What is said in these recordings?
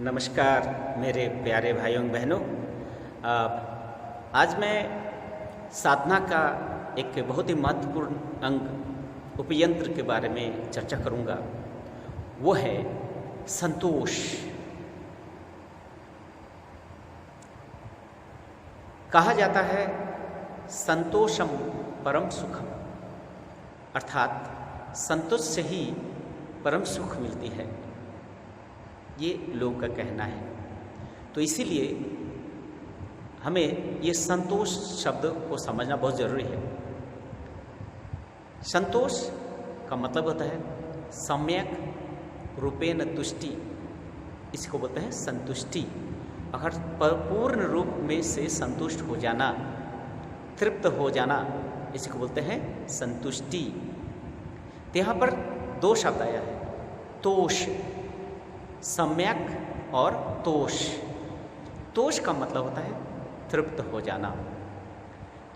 नमस्कार मेरे प्यारे भाइयों बहनों। आज मैं साधना का एक बहुत ही महत्वपूर्ण अंग उपयंत्र के बारे में चर्चा करूंगा। वो है संतोष। कहा जाता है संतोषम परम सुखम, अर्थात संतोष से ही परम सुख मिलती है, ये लोगों का कहना है। तो इसीलिए हमें ये संतोष शब्द को समझना बहुत ज़रूरी है। संतोष का मतलब होता है सम्यक रूपेण तुष्टि, इसको बोलते हैं संतुष्टि। अगर पूर्ण रूप में से संतुष्ट हो जाना, तृप्त हो जाना, इसको बोलते हैं संतुष्टि। तो यहाँ पर दो शब्द आया है, तोष, सम्यक और तोष। तोष का मतलब होता है तृप्त हो जाना।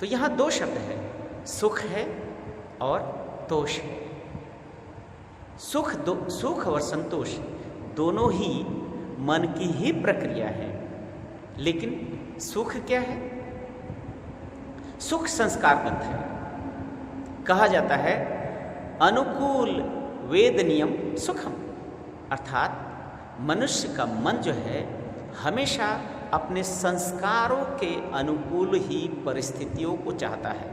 तो यहाँ दो शब्द है, सुख है और तोष है। सुख और संतोष दोनों ही मन की ही प्रक्रिया है। लेकिन सुख क्या है? सुख संस्कारबद्ध है। कहा जाता है अनुकूल वेद नियम सुखम, अर्थात मनुष्य का मन जो है हमेशा अपने संस्कारों के अनुकूल ही परिस्थितियों को चाहता है।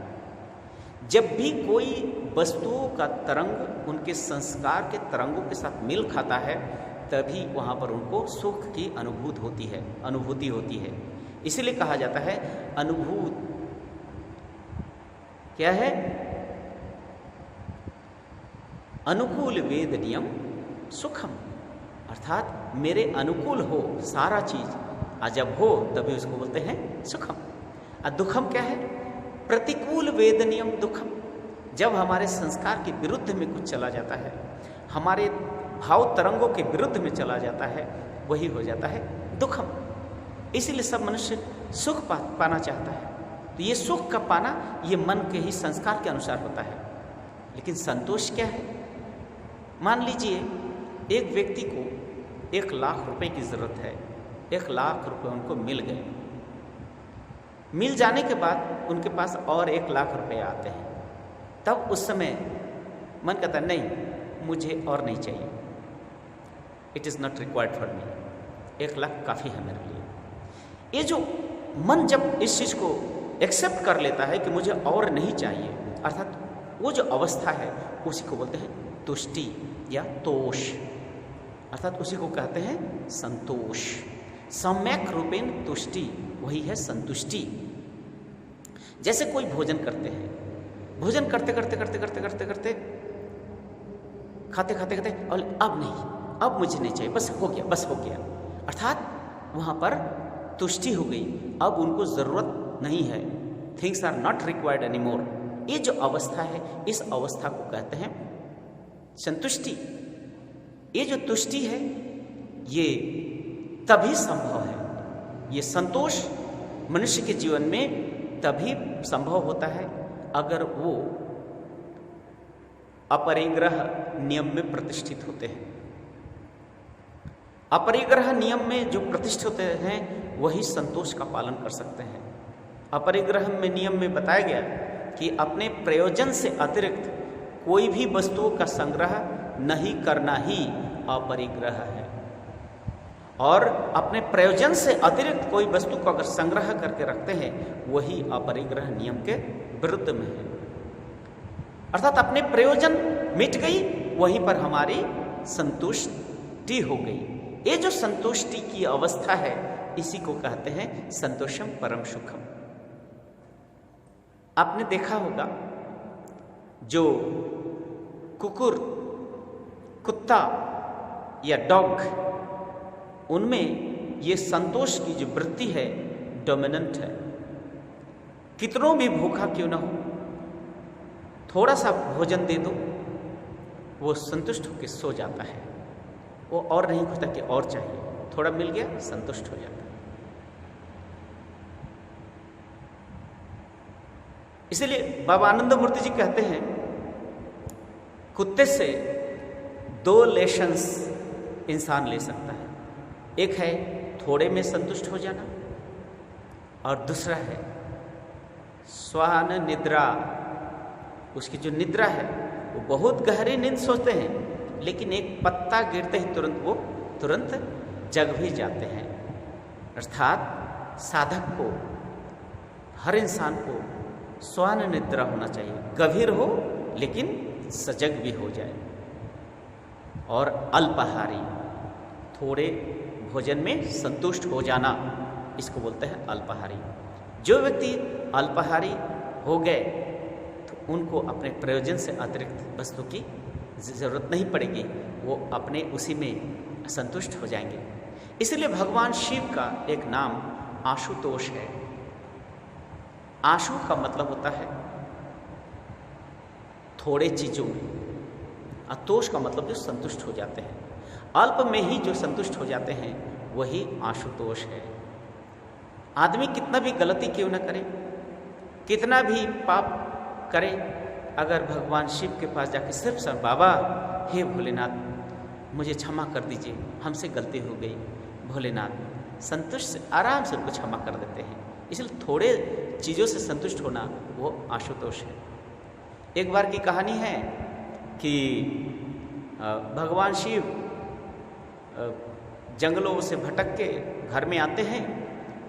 जब भी कोई वस्तुओं का तरंग उनके संस्कार के तरंगों के साथ मिल खाता है, तभी वहाँ पर उनको सुख की अनुभूति होती है। इसलिए कहा जाता है अनुभूत क्या है? अनुकूल वेद नियम सुखम, अर्थात मेरे अनुकूल हो सारा चीज, जब हो तभी उसको बोलते हैं सुखम। और दुखम क्या है? प्रतिकूल वेद नियम दुखम, जब हमारे संस्कार के विरुद्ध में कुछ चला जाता है, हमारे भाव तरंगों के विरुद्ध में चला जाता है, वही हो जाता है दुखम। इसीलिए सब मनुष्य सुख पाना चाहता है। तो ये सुख का पाना ये मन के ही संस्कार के अनुसार होता है। लेकिन संतोष क्या है? मान लीजिए एक व्यक्ति को 1 लाख रुपए की ज़रूरत है, 1 लाख रुपए उनको मिल गए। मिल जाने के बाद उनके पास और 1 लाख रुपए आते हैं, तब उस समय मन कहता है नहीं, मुझे और नहीं चाहिए, it is not required for me, 1 lakh काफ़ी है मेरे लिए। ये जो मन जब इस चीज़ को एक्सेप्ट कर लेता है कि मुझे और नहीं चाहिए, अर्थात वो जो अवस्था है उसी को बोलते हैं तुष्टि या तोष, अर्थात उसी को कहते हैं संतोष। सम्यक रूपेण तुष्टि, वही है संतुष्टि। जैसे कोई भोजन करते हैं, भोजन करते करते करते करते करते करते खाते खाते खाते और अब नहीं, अब मुझे नहीं चाहिए, बस हो गया, बस हो गया, अर्थात वहाँ पर तुष्टि हो गई। अब उनको ज़रूरत नहीं है, things are not required anymore. ये जो अवस्था है, इस अवस्था को कहते हैं संतुष्टि। ये जो तुष्टि है ये तभी संभव है, ये संतोष मनुष्य के जीवन में तभी संभव होता है अगर वो अपरिग्रह नियम में प्रतिष्ठित होते हैं। अपरिग्रह नियम में जो प्रतिष्ठित होते हैं वही संतोष का पालन कर सकते हैं। अपरिग्रह में नियम में बताया गया कि अपने प्रयोजन से अतिरिक्त कोई भी वस्तुओं का संग्रह नहीं करना ही अपरिग्रह है। और अपने प्रयोजन से अतिरिक्त कोई वस्तु को अगर संग्रह करके रखते हैं, वही अपरिग्रह नियम के विरुद्ध में है। अर्थात अपने प्रयोजन मिट गई, वहीं पर हमारी संतुष्टि हो गई। ये जो संतुष्टि की अवस्था है, इसी को कहते हैं संतोषम परम सुखम। आपने देखा होगा जो कुकुर, कुत्ता या डॉग, उनमें ये संतोष की जो वृत्ति है डोमिनेंट है। कितनों भी भूखा क्यों ना हो, थोड़ा सा भोजन दे दो, वो संतुष्ट होकर सो जाता है। वो और नहीं खोजता कि और चाहिए, थोड़ा मिल गया संतुष्ट हो जाता है। इसलिए बाबा आनंद मूर्ति जी कहते हैं कुत्ते से 2 लेशंस इंसान ले सकता है। एक है थोड़े में संतुष्ट हो जाना और दूसरा है स्वान निद्रा। उसकी जो निद्रा है वो बहुत गहरी नींद सोचते हैं, लेकिन एक पत्ता गिरते ही तुरंत जग भी जाते हैं। अर्थात साधक को, हर इंसान को स्वान निद्रा होना चाहिए, गंभीर हो लेकिन सजग भी हो जाए। और अल्पाहारी, थोड़े भोजन में संतुष्ट हो जाना, इसको बोलते हैं अल्पाहारी। जो व्यक्ति अल्पाहारी हो गए तो उनको अपने प्रयोजन से अतिरिक्त वस्तु की ज़रूरत नहीं पड़ेगी, वो अपने उसी में संतुष्ट हो जाएंगे। इसलिए भगवान शिव का एक नाम आशुतोष है। आशु का मतलब होता है थोड़े चीज़ों में, तोष का मतलब जो संतुष्ट हो जाते हैं, अल्प में ही जो संतुष्ट हो जाते हैं वही आशुतोष है। आदमी कितना भी गलती क्यों न करे, कितना भी पाप करे, अगर भगवान शिव के पास जाके सिर्फ बाबा हे भोलेनाथ मुझे क्षमा कर दीजिए, हमसे गलती हो गई, भोलेनाथ संतुष्ट से आराम से उनको क्षमा कर देते हैं। इसलिए थोड़े चीज़ों से संतुष्ट होना वो आशुतोष है। एक बार की कहानी है कि भगवान शिव जंगलों से भटक के घर में आते हैं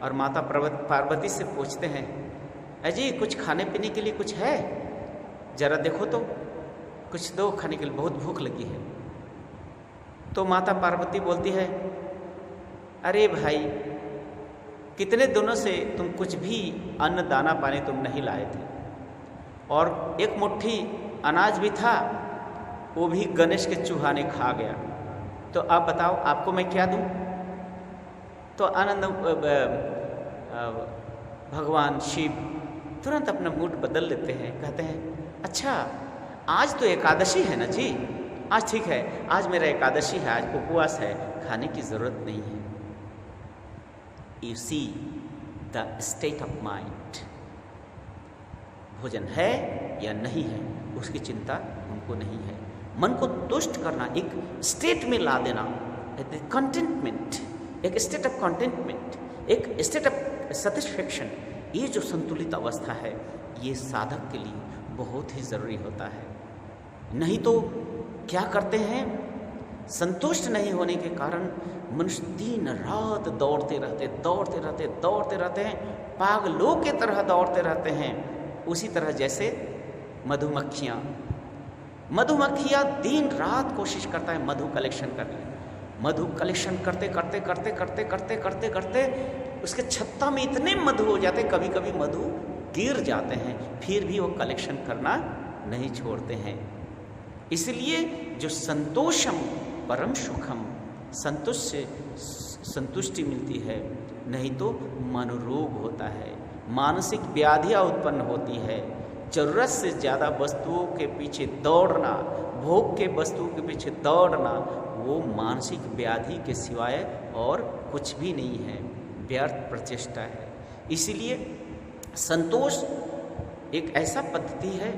और माता पार्वती से पूछते हैं, अजी कुछ खाने पीने के लिए कुछ है, जरा देखो तो कुछ दो खाने के लिए, बहुत भूख लगी है। तो माता पार्वती बोलती है, अरे भाई कितने दिनों से तुम कुछ भी अन्न दाना पानी तुम नहीं लाए थे, और एक मुट्ठी अनाज भी था वो भी गणेश के चूहा ने खा गया, तो आप बताओ आपको मैं क्या दूं? तो आनंद भगवान शिव तुरंत अपना मूड बदल लेते हैं, कहते हैं अच्छा आज तो एकादशी है ना जी, आज ठीक है, आज मेरा एकादशी है, आज उपवास है, खाने की ज़रूरत नहीं है। You see the state of mind, भोजन है या नहीं है उसकी चिंता उनको नहीं है। मन को तुष्ट करना, एक स्टेट में ला देना, कंटेंटमेंट, एक स्टेट ऑफ कंटेंटमेंट, एक स्टेट ऑफ सेटिस्फेक्शन, ये जो संतुलित अवस्था है ये साधक के लिए बहुत ही ज़रूरी होता है। नहीं तो क्या करते हैं, संतुष्ट नहीं होने के कारण मनुष्य दिन रात दौड़ते रहते हैं, पागलों के तरह दौड़ते रहते हैं। उसी तरह जैसे मधुमक्खियाँ दिन रात कोशिश करता है मधु कलेक्शन करने, मधु कलेक्शन करते उसके छत्ता में इतने मधु हो जाते, कभी कभी मधु गिर जाते हैं, फिर भी वो कलेक्शन करना नहीं छोड़ते हैं। इसलिए जो संतोषम परम सुखम, संतोष से संतुष्टि मिलती है, नहीं तो मनोरोग होता है, मानसिक व्याधियाँ उत्पन्न होती है। जरूरत से ज़्यादा वस्तुओं के पीछे दौड़ना, भोग के वस्तुओं के पीछे दौड़ना, वो मानसिक व्याधि के सिवाय और कुछ भी नहीं है, व्यर्थ प्रचेष्टा है। इसलिए संतोष एक ऐसा पद्धति है,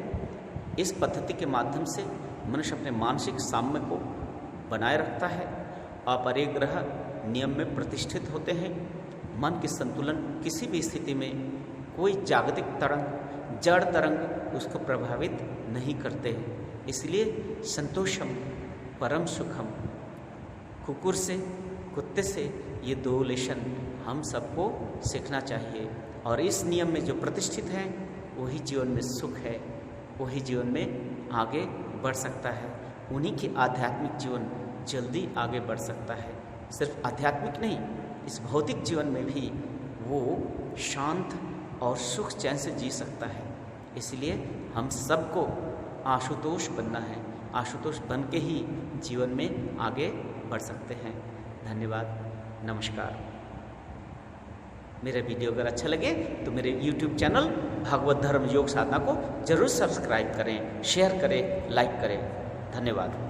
इस पद्धति के माध्यम से मनुष्य अपने मानसिक साम्य को बनाए रखता है, अपरिग्रह नियम में प्रतिष्ठित होते हैं। मन के संतुलन किसी भी स्थिति में कोई जागतिक तरंग, जड़ तरंग उसको प्रभावित नहीं करते हैं। इसलिए संतोषम परम सुखम, कुकुर से, कुत्ते से ये दो लेशन हम सबको सीखना चाहिए। और इस नियम में जो प्रतिष्ठित हैं वही जीवन में सुख है, वही जीवन में आगे बढ़ सकता है। उन्हीं के आध्यात्मिक जीवन जल्दी आगे बढ़ सकता है। सिर्फ आध्यात्मिक नहीं, इस भौतिक जीवन में भी वो शांत और सुख चैन से जी सकता है। इसलिए हम सबको आशुतोष बनना है, आशुतोष बन के ही जीवन में आगे बढ़ सकते हैं। धन्यवाद, नमस्कार। मेरा वीडियो अगर अच्छा लगे तो मेरे YouTube चैनल भागवत धर्म योग साधना को जरूर सब्सक्राइब करें, शेयर करें, लाइक करें। धन्यवाद।